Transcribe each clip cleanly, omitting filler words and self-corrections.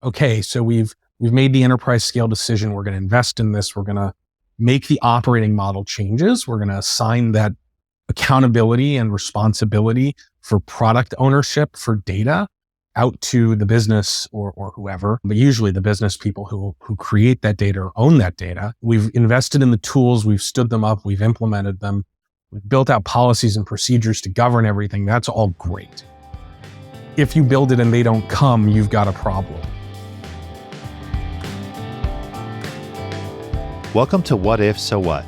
okay, so we've made the enterprise scale decision. We're going to invest in this. We're going to make the operating model changes. We're going to assign that accountability and responsibility for product ownership for data out to the business or whoever, but usually the business people who create that data or own that data. We've invested in the tools. We've stood them up. We've implemented them. We've built out policies and procedures to govern everything. That's all great. If you build it and they don't come, you've got a problem. Welcome to What If, So What,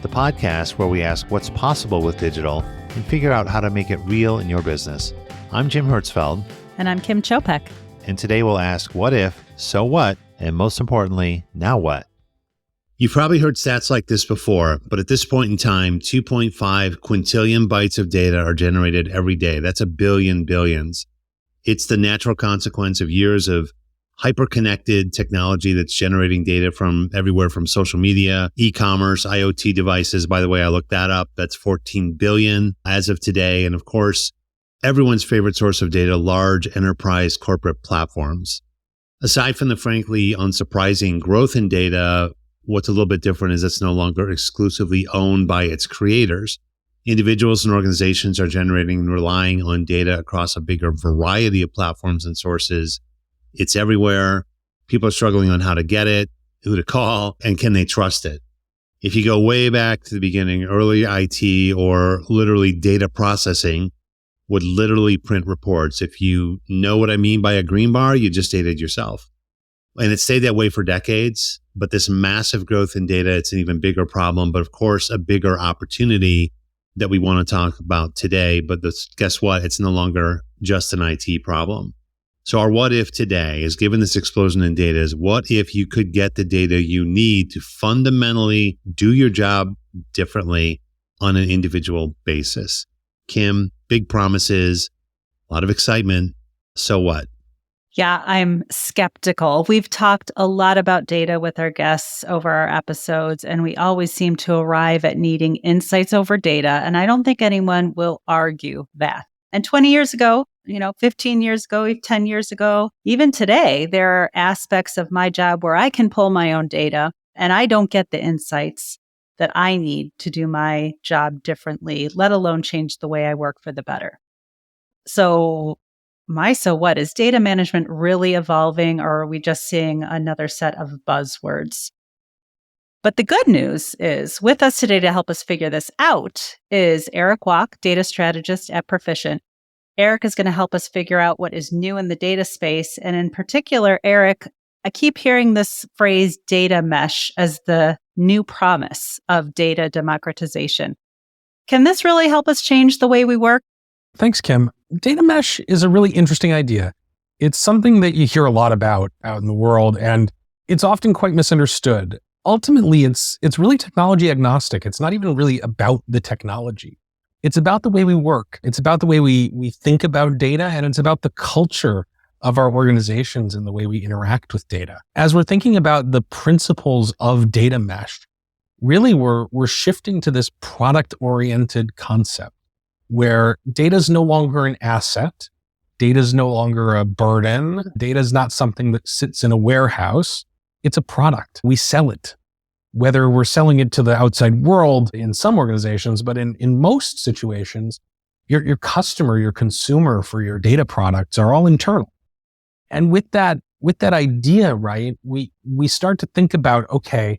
the podcast where we ask what's possible with digital and figure out how to make it real in your business. I'm Jim Hertzfeld. And I'm Kim Chopek. And today we'll ask what if, so what, and most importantly, now what? You've probably heard stats like this before, but at this point in time, 2.5 quintillion bytes of data are generated every day. That's a billion billions. It's the natural consequence of years of hyper-connected technology that's generating data from everywhere from social media, e-commerce, IoT devices. By the way, I looked that up. That's 14 billion as of today. And of course, everyone's favorite source of data, large enterprise corporate platforms. Aside from the frankly unsurprising growth in data, what's a little bit different is it's no longer exclusively owned by its creators. Individuals and organizations are generating and relying on data across a bigger variety of platforms and sources. It's everywhere. People are struggling on how to get it, who to call, and can they trust it? If you go way back to the beginning, early IT or literally data processing would literally print reports. If you know what I mean by a green bar, you just dated yourself. And it stayed that way for decades. But this massive growth in data, it's an even bigger problem, but of course, a bigger opportunity that we want to talk about today. But guess what? It's no longer just an IT problem. So our what if today is, given this explosion in data, is what if you could get the data you need to fundamentally do your job differently on an individual basis? Kim, big promises, a lot of excitement. So what? Yeah, I'm skeptical. We've talked a lot about data with our guests over our episodes, and we always seem to arrive at needing insights over data. And I don't think anyone will argue that. And 20 years ago, 15 years ago, 10 years ago, even today, there are aspects of my job where I can pull my own data and I don't get the insights that I need to do my job differently, let alone change the way I work for the better. So what? Is data management really evolving, or are we just seeing another set of buzzwords? But the good news is, with us today to help us figure this out is Eric Walk, data strategist at Perficient. Eric is going to help us figure out what is new in the data space. And in particular, Eric, I keep hearing this phrase data mesh as the new promise of data democratization. Can this really help us change the way we work? Thanks, Kim. Data mesh is a really interesting idea. It's something that you hear a lot about out in the world, and it's often quite misunderstood. Ultimately, it's really technology agnostic. It's not even really about the technology. It's about the way we work. It's about the way we think about data, and it's about the culture of our organizations and the way we interact with data. As we're thinking about the principles of data mesh, really we're shifting to this product-oriented concept where data is no longer an asset. Data is no longer a burden. Data is not something that sits in a warehouse. It's a product. We sell it. Whether we're selling it to the outside world in some organizations, but in most situations, your customer, your consumer for your data products are all internal. And with that idea, right, we start to think about, okay,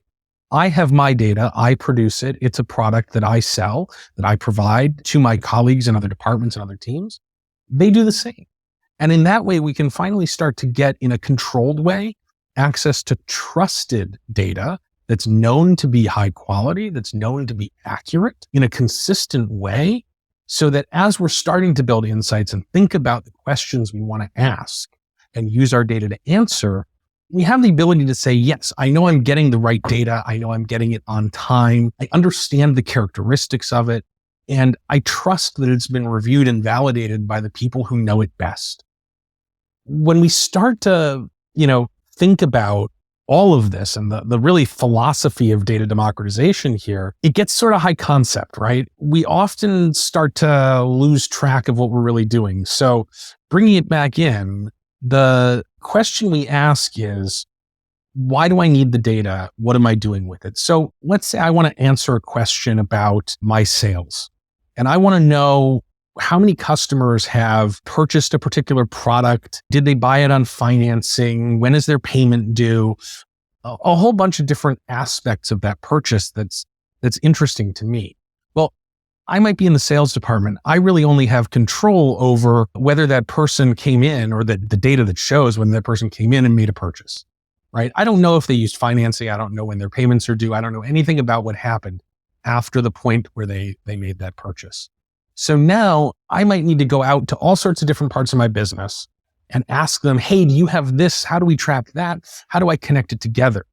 I have my data, I produce it, it's a product that I sell, that I provide to my colleagues in other departments and other teams. They do the same. And in that way, we can finally start to get, in a controlled way, access to trusted data that's known to be high quality, that's known to be accurate in a consistent way, so that as we're starting to build insights and think about the questions we want to ask and use our data to answer, we have the ability to say, yes, I know I'm getting the right data. I know I'm getting it on time. I understand the characteristics of it. And I trust that it's been reviewed and validated by the people who know it best. When we start to, think about all of this and the really philosophy of data democratization here, it gets sort of high concept, right? We often start to lose track of what we're really doing. So bringing it back in, the question we ask is, why do I need the data? What am I doing with it? So let's say I want to answer a question about my sales, and I want to know how many customers have purchased a particular product. Did they buy it on financing? When is their payment due? A whole bunch of different aspects of that purchase that's interesting to me. Well, I might be in the sales department. I really only have control over whether that person came in, or the data that shows when that person came in and made a purchase, right? I don't know if they used financing. I don't know when their payments are due. I don't know anything about what happened after the point where they made that purchase. So now I might need to go out to all sorts of different parts of my business and ask them, hey, do you have this? How do we track that? How do I connect it together?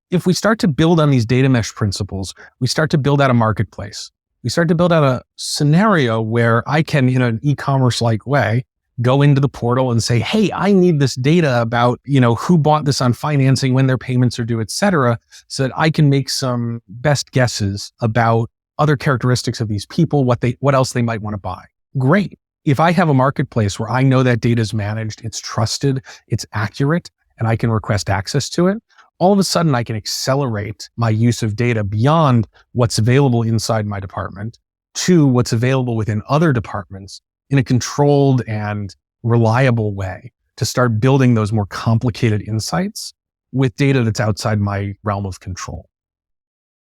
If we start to build on these data mesh principles, we start to build out a marketplace. We start to build out a scenario where I can, in an e-commerce-like way, go into the portal and say, hey, I need this data about, who bought this on financing, when their payments are due, et cetera, so that I can make some best guesses about other characteristics of these people, what else they might want to buy. Great. If I have a marketplace where I know that data is managed, it's trusted, it's accurate, and I can request access to it, all of a sudden I can accelerate my use of data beyond what's available inside my department to what's available within other departments in a controlled and reliable way to start building those more complicated insights with data that's outside my realm of control.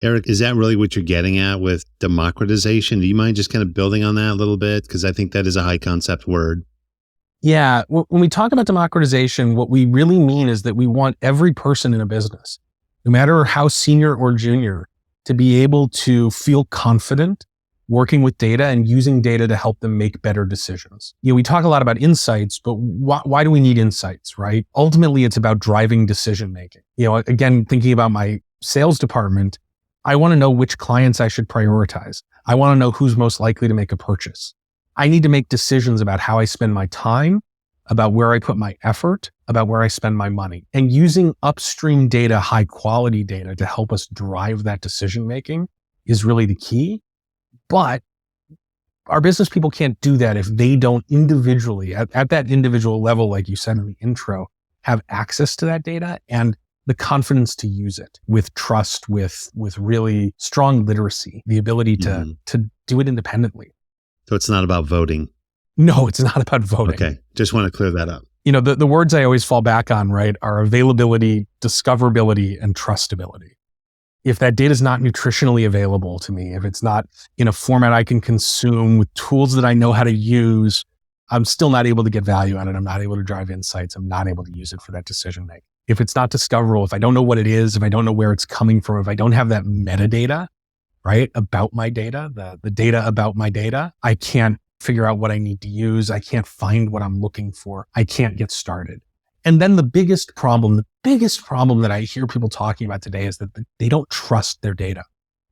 Eric, is that really what you're getting at with democratization? Do you mind just kind of building on that a little bit? Because I think that is a high concept word. Yeah. When we talk about democratization, what we really mean is that we want every person in a business, no matter how senior or junior, to be able to feel confident working with data and using data to help them make better decisions. We talk a lot about insights, but why do we need insights, right? Ultimately, it's about driving decision making. Again, thinking about my sales department, I want to know which clients I should prioritize. I want to know who's most likely to make a purchase. I need to make decisions about how I spend my time, about where I put my effort, about where I spend my money. And using upstream data, high quality data, to help us drive that decision making is really the key. But our business people can't do that if they don't individually, at that individual level, like you said in the intro, have access to that data and the confidence to use it with trust, with really strong literacy, the ability to do it independently. So it's not about voting. No, it's not about voting. Okay. Just want to clear that up. The words I always fall back on, right, are availability, discoverability, and trustability. If that data is not nutritionally available to me, if it's not in a format I can consume with tools that I know how to use, I'm still not able to get value out of it. I'm not able to drive insights. I'm not able to use it for that decision making. If it's not discoverable, if I don't know what it is, if I don't know where it's coming from, if I don't have that metadata, right, about my data, the data about my data, I can't figure out what I need to use. I can't find what I'm looking for. I can't get started. And then the biggest problem that I hear people talking about today is that they don't trust their data.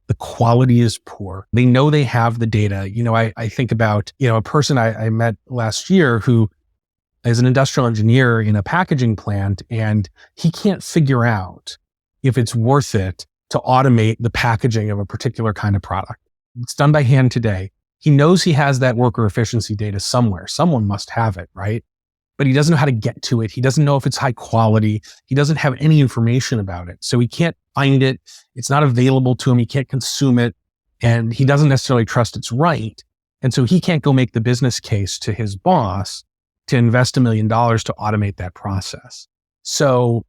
The quality is poor. They know they have the data. I think about, a person I met last year who is an industrial engineer in a packaging plant, and he can't figure out if it's worth it to automate the packaging of a particular kind of product. It's done by hand today. He knows he has that worker efficiency data somewhere. Someone must have it, right? But he doesn't know how to get to it. He doesn't know if it's high quality. He doesn't have any information about it. So he can't find it. It's not available to him. He can't consume it. And he doesn't necessarily trust it's right. And so he can't go make the business case to his boss to invest $1 million to automate that process. So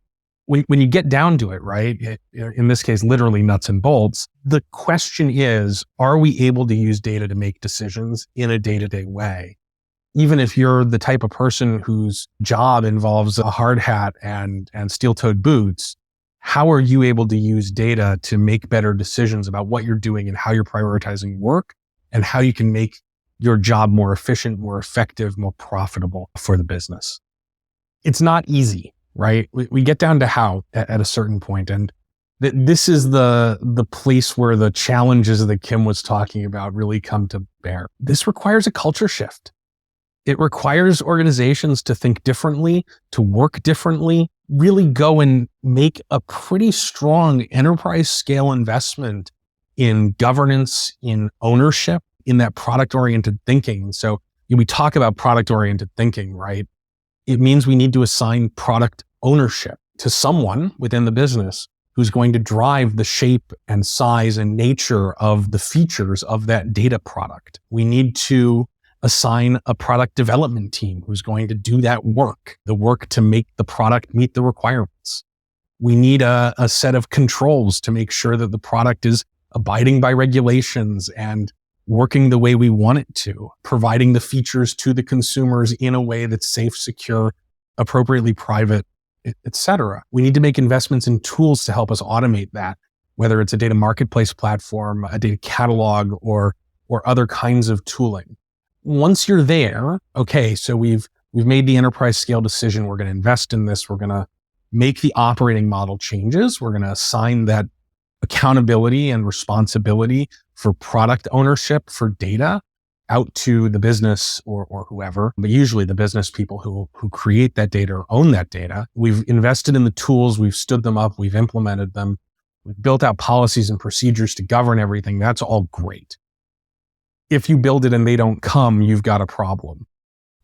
when you get down to it, right, in this case, literally nuts and bolts, the question is, are we able to use data to make decisions in a day-to-day way? Even if you're the type of person whose job involves a hard hat and steel-toed boots, how are you able to use data to make better decisions about what you're doing and how you're prioritizing work and how you can make your job more efficient, more effective, more profitable for the business? It's not easy, right? We get down to how at a certain point. And this is the place where the challenges that Kim was talking about really come to bear. This requires a culture shift. It requires organizations to think differently, to work differently, really go and make a pretty strong enterprise scale investment in governance, in ownership, in that product-oriented thinking. So we talk about product-oriented thinking, right? It means we need to assign product ownership to someone within the business who's going to drive the shape and size and nature of the features of that data product. We need to assign a product development team who's going to do that work, the work to make the product meet the requirements. We need a set of controls to make sure that the product is abiding by regulations and working the way we want it to, providing the features to the consumers in a way that's safe, secure, appropriately private, etc. We need to make investments in tools to help us automate that, whether it's a data marketplace platform, a data catalog, or other kinds of tooling. Once you're there, okay, so we've made the enterprise scale decision. We're going to invest in this. We're going to make the operating model changes. We're going to assign that accountability and responsibility for product ownership for data out to the business or whoever, but usually the business people who create that data or own that data. We've invested in the tools. We've stood them up. We've implemented them. We've built out policies and procedures to govern everything. That's all great. If you build it and they don't come, you've got a problem.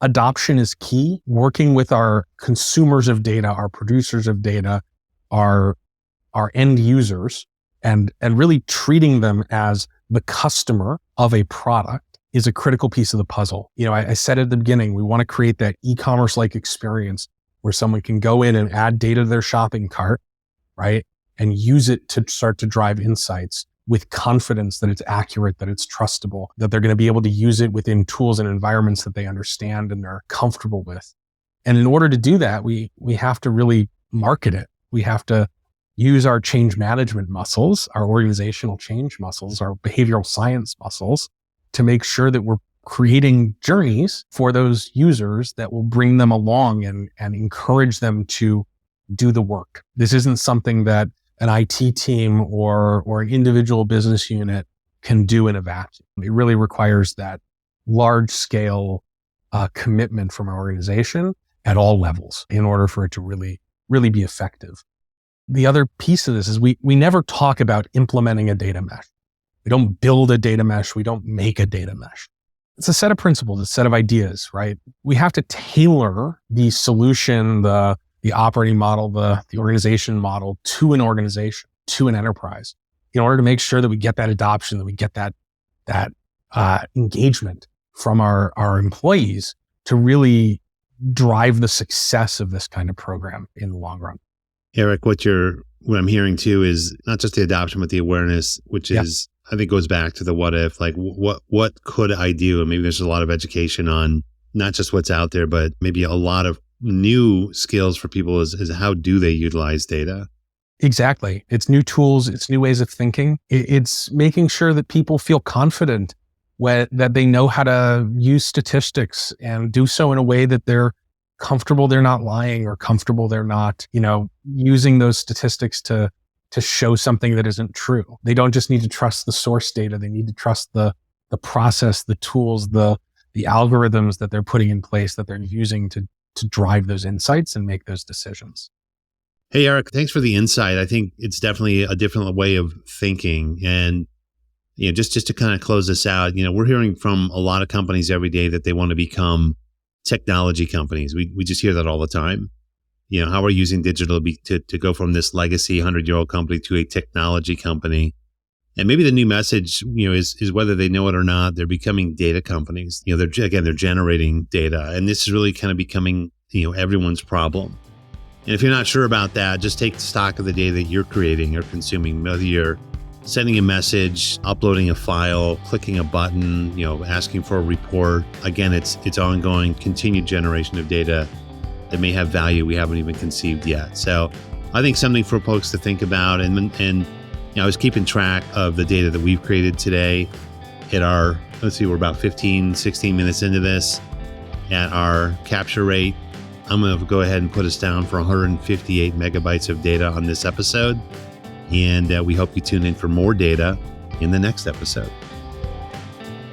Adoption is key. Working with our consumers of data, our producers of data, our end users, and really treating them as the customer of a product is a critical piece of the puzzle. I said at the beginning, we want to create that e-commerce-like experience where someone can go in and add data to their shopping cart, right? And use it to start to drive insights with confidence that it's accurate, that it's trustable, that they're going to be able to use it within tools and environments that they understand and they're comfortable with. And in order to do that, we have to really market it. We have to use our change management muscles, our organizational change muscles, our behavioral science muscles to make sure that we're creating journeys for those users that will bring them along and encourage them to do the work. This isn't something that an IT team or an individual business unit can do in a vacuum. It really requires that large scale commitment from our organization at all levels in order for it to really be effective. The other piece of this is we never talk about implementing a data mesh. We don't build a data mesh. We don't make a data mesh. It's a set of principles, a set of ideas, right? We have to tailor the solution, the operating model, the organization model to an organization, to an enterprise, in order to make sure that we get that adoption, that we get that engagement from our employees to really drive the success of this kind of program in the long run. Eric, what I'm hearing too is not just the adoption, but the awareness, which is, I think goes back to the what if, like what could I do? And maybe there's a lot of education on not just what's out there, but maybe a lot of new skills for people is how do they utilize data? Exactly. It's new tools. It's new ways of thinking. It's making sure that people feel confident that they know how to use statistics and do so in a way that they're comfortable they're not lying or comfortable they're not, using those statistics to show something that isn't true. They don't just need to trust the source data. They need to trust the process, the tools, the algorithms that they're putting in place that they're using to drive those insights and make those decisions. Hey, Eric, thanks for the insight. I think it's definitely a different way of thinking. And, just to kind of close this out, we're hearing from a lot of companies every day that they want to become technology companies. We just hear that all the time. How we're using digital to go from this legacy 100-year-old company to a technology company. And maybe the new message, is whether they know it or not, they're becoming data companies. They're generating data. And this is really kind of becoming, everyone's problem. And if you're not sure about that, just take stock of the data that you're creating or consuming, whether you're sending a message, uploading a file, clicking a button, asking for a report. Again, it's ongoing, continued generation of data that may have value we haven't even conceived yet. So I think something for folks to think about. And I was keeping track of the data that we've created today we're about 15, 16 minutes into this. At our capture rate, I'm going to go ahead and put us down for 158 megabytes of data on this episode. And we hope you tune in for more data in the next episode.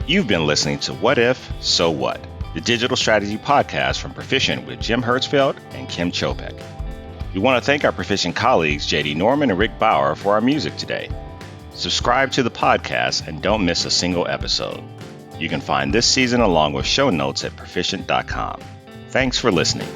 You've been listening to What If, So What? The digital strategy podcast from Perficient with Jim Hertzfeld and Kim Chopek. We want to thank our Perficient colleagues, JD Norman and Rick Bauer, for our music today. Subscribe to the podcast and don't miss a single episode. You can find this season along with show notes at perficient.com. Thanks for listening.